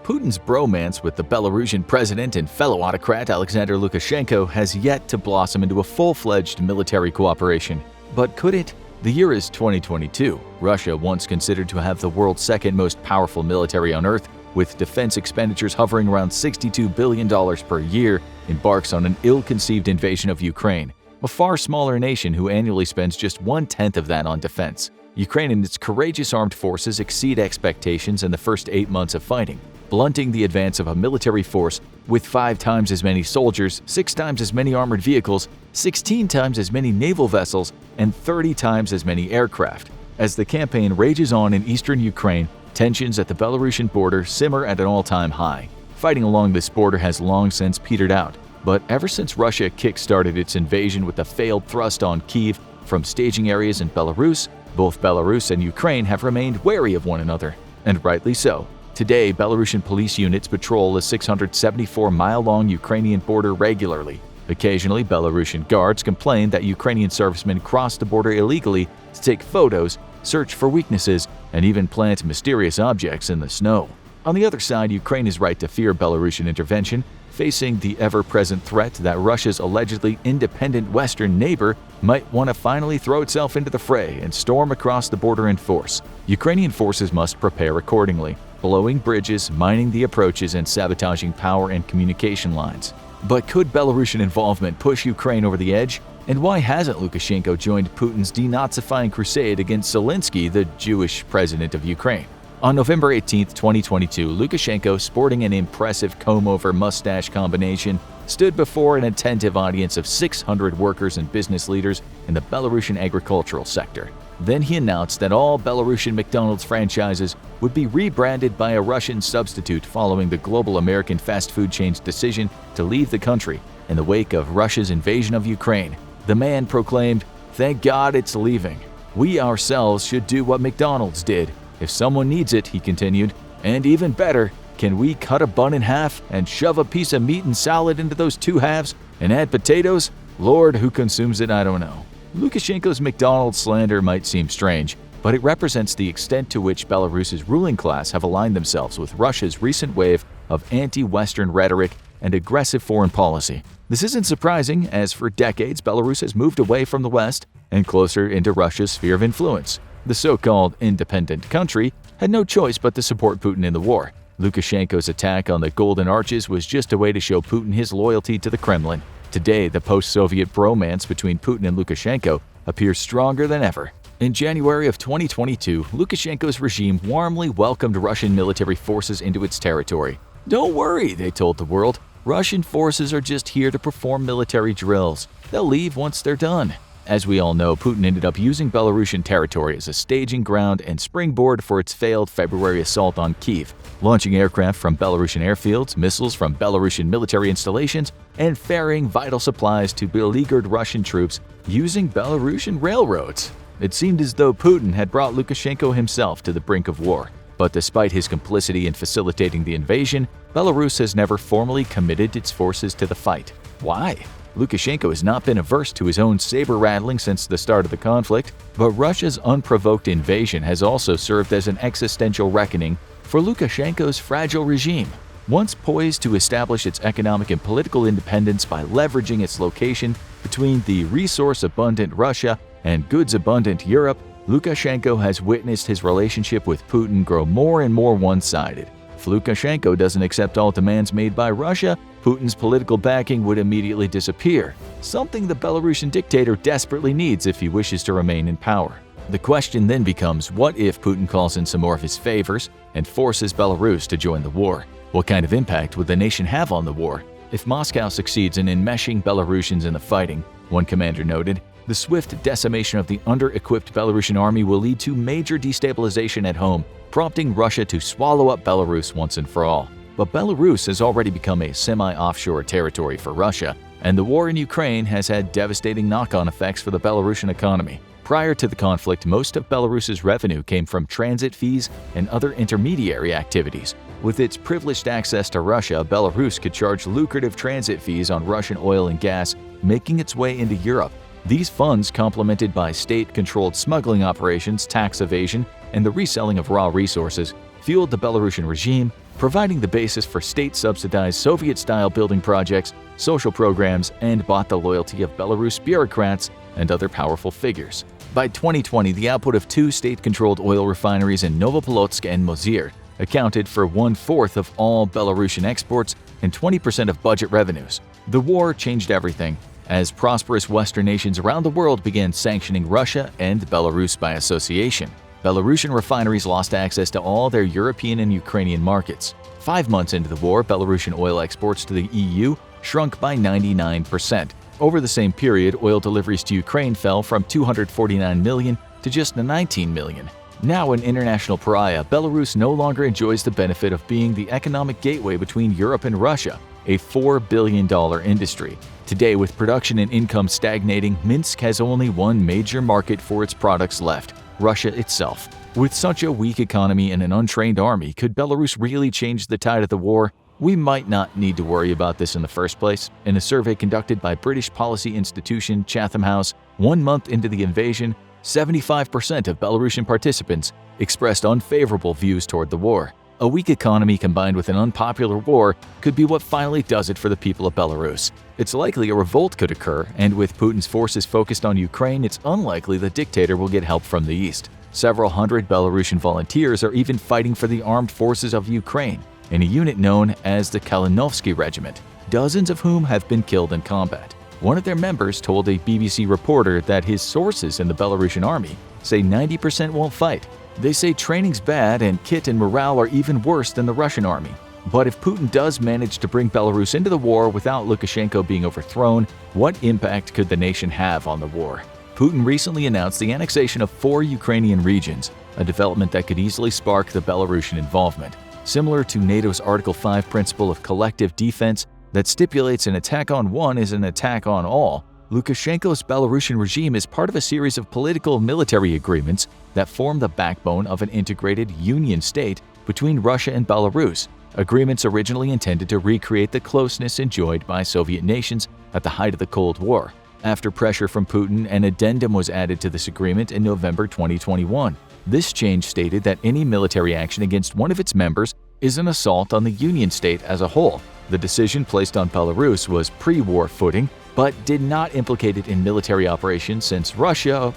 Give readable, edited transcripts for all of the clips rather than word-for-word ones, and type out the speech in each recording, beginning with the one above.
Putin's bromance with the Belarusian president and fellow autocrat Alexander Lukashenko has yet to blossom into a full-fledged military cooperation. But could it? The year is 2022. Russia, once considered to have the world's second most powerful military on Earth, with defense expenditures hovering around $62 billion per year, embarks on an ill-conceived invasion of Ukraine, a far smaller nation who annually spends just 1/10 of that on defense. Ukraine and its courageous armed forces exceed expectations in the first 8 months of fighting, blunting the advance of a military force with 5 times as many soldiers, 6 times as many armored vehicles, 16 times as many naval vessels, and 30 times as many aircraft. As the campaign rages on in eastern Ukraine, tensions at the Belarusian border simmer at an all-time high. Fighting along this border has long since petered out, but ever since Russia kick-started its invasion with a failed thrust on Kyiv from staging areas in Belarus, both Belarus and Ukraine have remained wary of one another, and rightly so. Today, Belarusian police units patrol the 674-mile-long Ukrainian border regularly. Occasionally, Belarusian guards complain that Ukrainian servicemen cross the border illegally to take photos, search for weaknesses, and even plant mysterious objects in the snow. On the other side, Ukraine is right to fear Belarusian intervention, facing the ever-present threat that Russia's allegedly independent western neighbor might want to finally throw itself into the fray and storm across the border in force. Ukrainian forces must prepare accordingly, blowing bridges, mining the approaches, and sabotaging power and communication lines. But could Belarusian involvement push Ukraine over the edge? And why hasn't Lukashenko joined Putin's denazifying crusade against Zelensky, the Jewish president of Ukraine? On November 18, 2022, Lukashenko, sporting an impressive comb-over mustache combination, stood before an attentive audience of 600 workers and business leaders in the Belarusian agricultural sector. Then he announced that all Belarusian McDonald's franchises would be rebranded by a Russian substitute following the global American fast food chain's decision to leave the country in the wake of Russia's invasion of Ukraine. The man proclaimed, "Thank God it's leaving. We ourselves should do what McDonald's did. If someone needs it," he continued, "and even better, can we cut a bun in half and shove a piece of meat and salad into those 2 halves and add potatoes? Lord, who consumes it, I don't know." Lukashenko's McDonald's slander might seem strange, but it represents the extent to which Belarus's ruling class have aligned themselves with Russia's recent wave of anti-Western rhetoric and aggressive foreign policy. This isn't surprising, as for decades Belarus has moved away from the West and closer into Russia's sphere of influence. The so-called independent country had no choice but to support Putin in the war. Lukashenko's attack on the Golden Arches was just a way to show Putin his loyalty to the Kremlin. Today, the post-Soviet bromance between Putin and Lukashenko appears stronger than ever. In January of 2022, Lukashenko's regime warmly welcomed Russian military forces into its territory. "Don't worry," they told the world. "Russian forces are just here to perform military drills. They'll leave once they're done." As we all know, Putin ended up using Belarusian territory as a staging ground and springboard for its failed February assault on Kyiv, launching aircraft from Belarusian airfields, missiles from Belarusian military installations, and ferrying vital supplies to beleaguered Russian troops using Belarusian railroads. It seemed as though Putin had brought Lukashenko himself to the brink of war. But despite his complicity in facilitating the invasion, Belarus has never formally committed its forces to the fight. Why? Lukashenko has not been averse to his own saber-rattling since the start of the conflict, but Russia's unprovoked invasion has also served as an existential reckoning for Lukashenko's fragile regime. Once poised to establish its economic and political independence by leveraging its location between the resource-abundant Russia and goods-abundant Europe, Lukashenko has witnessed his relationship with Putin grow more and more one-sided. If Lukashenko doesn't accept all demands made by Russia, Putin's political backing would immediately disappear, something the Belarusian dictator desperately needs if he wishes to remain in power. The question then becomes, what if Putin calls in some more of his favors and forces Belarus to join the war? What kind of impact would the nation have on the war? If Moscow succeeds in enmeshing Belarusians in the fighting, one commander noted, the swift decimation of the under-equipped Belarusian army will lead to major destabilization at home, prompting Russia to swallow up Belarus once and for all. But Belarus has already become a semi-offshore territory for Russia, and the war in Ukraine has had devastating knock-on effects for the Belarusian economy. Prior to the conflict, most of Belarus's revenue came from transit fees and other intermediary activities. With its privileged access to Russia, Belarus could charge lucrative transit fees on Russian oil and gas, making its way into Europe. These funds, complemented by state-controlled smuggling operations, tax evasion, and the reselling of raw resources, fueled the Belarusian regime providing the basis for state-subsidized Soviet-style building projects, social programs, and bought the loyalty of Belarus bureaucrats and other powerful figures. By 2020, the output of two state-controlled oil refineries in Novopolotsk and Mozir accounted for 1/4 of all Belarusian exports and 20% of budget revenues. The war changed everything, as prosperous Western nations around the world began sanctioning Russia and Belarus by association. Belarusian refineries lost access to all their European and Ukrainian markets. 5 months into the war, Belarusian oil exports to the EU shrunk by 99%. Over the same period, oil deliveries to Ukraine fell from 249 million to just 19 million. Now an international pariah, Belarus no longer enjoys the benefit of being the economic gateway between Europe and Russia, a $4 billion industry. Today, with production and income stagnating, Minsk has only one major market for its products left: Russia itself. With such a weak economy and an untrained army, could Belarus really change the tide of the war? We might not need to worry about this in the first place. In a survey conducted by British policy institution Chatham House, 1 month into the invasion, 75% of Belarusian participants expressed unfavorable views toward the war. A weak economy combined with an unpopular war could be what finally does it for the people of Belarus. It's likely a revolt could occur, and with Putin's forces focused on Ukraine, it's unlikely the dictator will get help from the east. Several hundred Belarusian volunteers are even fighting for the armed forces of Ukraine, in a unit known as the Kalinovsky Regiment, dozens of whom have been killed in combat. One of their members told a BBC reporter that his sources in the Belarusian army say 90% won't fight. They say training's bad and kit and morale are even worse than the Russian army. But if Putin does manage to bring Belarus into the war without Lukashenko being overthrown, what impact could the nation have on the war? Putin recently announced the annexation of 4 Ukrainian regions, a development that could easily spark the Belarusian involvement. Similar to NATO's Article 5 principle of collective defense that stipulates an attack on one is an attack on all, Lukashenko's Belarusian regime is part of a series of political and military agreements that form the backbone of an integrated union state between Russia and Belarus, agreements originally intended to recreate the closeness enjoyed by Soviet nations at the height of the Cold War. After pressure from Putin, an addendum was added to this agreement in November 2021. This change stated that any military action against one of its members is an assault on the Union state as a whole. The decision placed on Belarus was pre-war footing, but did not implicate it in military operations since Russia,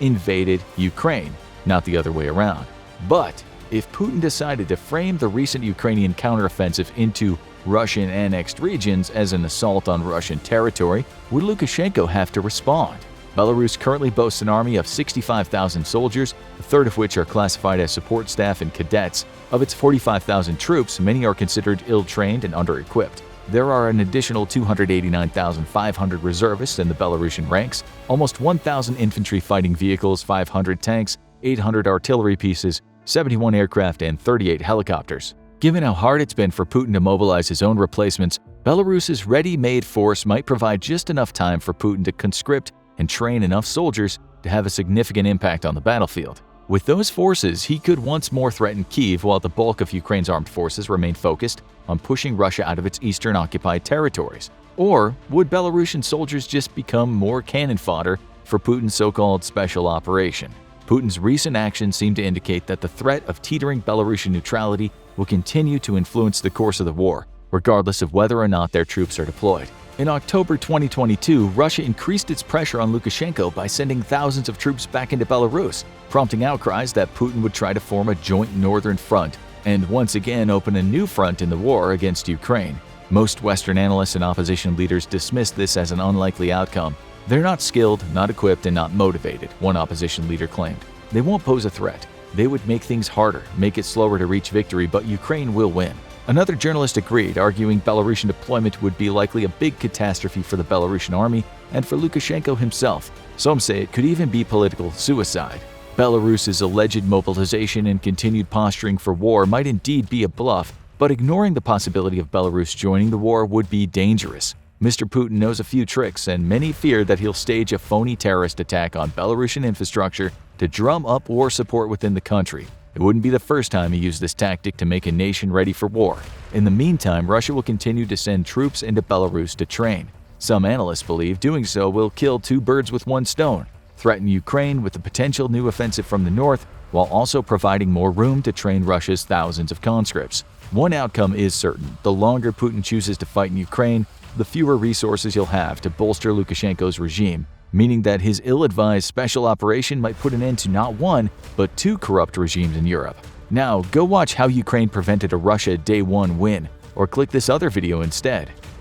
invaded Ukraine, not the other way around. But if Putin decided to frame the recent Ukrainian counteroffensive into Russian-annexed regions as an assault on Russian territory, would Lukashenko have to respond? Belarus currently boasts an army of 65,000 soldiers, a third of which are classified as support staff and cadets. Of its 45,000 troops, many are considered ill-trained and under-equipped. There are an additional 289,500 reservists in the Belarusian ranks, almost 1,000 infantry fighting vehicles, 500 tanks, 800 artillery pieces, 71 aircraft, and 38 helicopters. Given how hard it's been for Putin to mobilize his own replacements, Belarus's ready-made force might provide just enough time for Putin to conscript and train enough soldiers to have a significant impact on the battlefield. With those forces, he could once more threaten Kyiv while the bulk of Ukraine's armed forces remain focused on pushing Russia out of its eastern occupied territories. Or would Belarusian soldiers just become more cannon fodder for Putin's so-called special operation? Putin's recent actions seem to indicate that the threat of teetering Belarusian neutrality will continue to influence the course of the war, regardless of whether or not their troops are deployed. In October 2022, Russia increased its pressure on Lukashenko by sending thousands of troops back into Belarus, prompting outcries that Putin would try to form a joint northern front and once again open a new front in the war against Ukraine. Most Western analysts and opposition leaders dismissed this as an unlikely outcome. They're not skilled, not equipped, and not motivated, one opposition leader claimed. They won't pose a threat. They would make things harder, make it slower to reach victory, but Ukraine will win. Another journalist agreed, arguing Belarusian deployment would be likely a big catastrophe for the Belarusian army and for Lukashenko himself. Some say it could even be political suicide. Belarus's alleged mobilization and continued posturing for war might indeed be a bluff, but ignoring the possibility of Belarus joining the war would be dangerous. Mr. Putin knows a few tricks, and many fear that he'll stage a phony terrorist attack on Belarusian infrastructure to drum up war support within the country. It wouldn't be the first time he used this tactic to make a nation ready for war. In the meantime, Russia will continue to send troops into Belarus to train. Some analysts believe doing so will kill 2 birds with 1 stone, threaten Ukraine with a potential new offensive from the north, while also providing more room to train Russia's thousands of conscripts. One outcome is certain: the longer Putin chooses to fight in Ukraine, the fewer resources he'll have to bolster Lukashenko's regime, meaning that his ill-advised special operation might put an end to not one, but two corrupt regimes in Europe. Now, go watch how Ukraine prevented a Russia Day 1 win, or click this other video instead.